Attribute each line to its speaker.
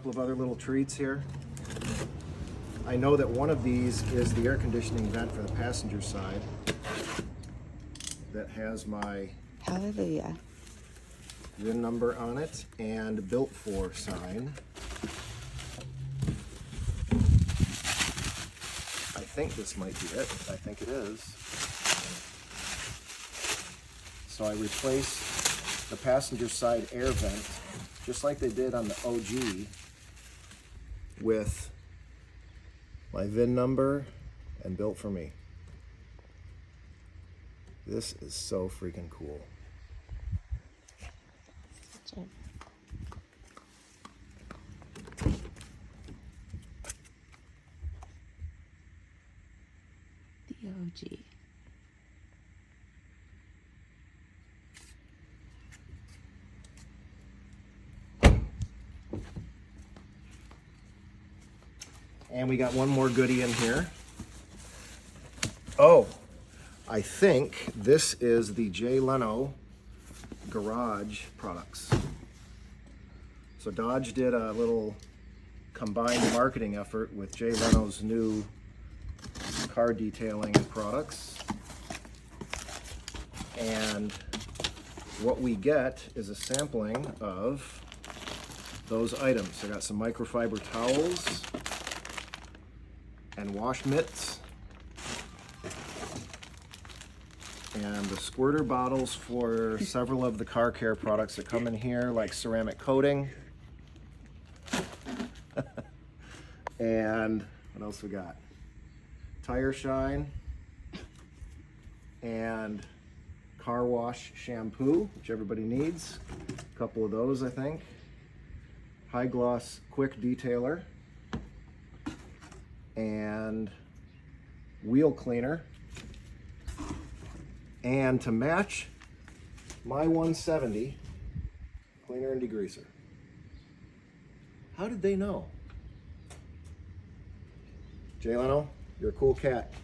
Speaker 1: couple of other little treats here. I know that one of these is the air conditioning vent for the passenger side that has my
Speaker 2: Hallelujah.
Speaker 1: VIN number on it and built for sign. I think this might be it. I think it is. So I replaced the passenger side air vent, just like they did on the OG, with my VIN number and built for me. This is so freaking cool.
Speaker 2: The OG.
Speaker 1: And we got one more goodie in here. Oh, I think this is the Jay Leno garage products. So Dodge did a little combined marketing effort with Jay Leno's new car detailing products. And what we get is a sampling of those items. I got some microfiber towels and wash mitts, and the squirter bottles for several of the car care products that come in here, like ceramic coating. And what else we got? Tire shine and car wash shampoo, which everybody needs. A couple of those, I think. High gloss quick detailer and wheel cleaner. And to match my 170, cleaner and degreaser. How did they know? Jay Leno, you're a cool cat.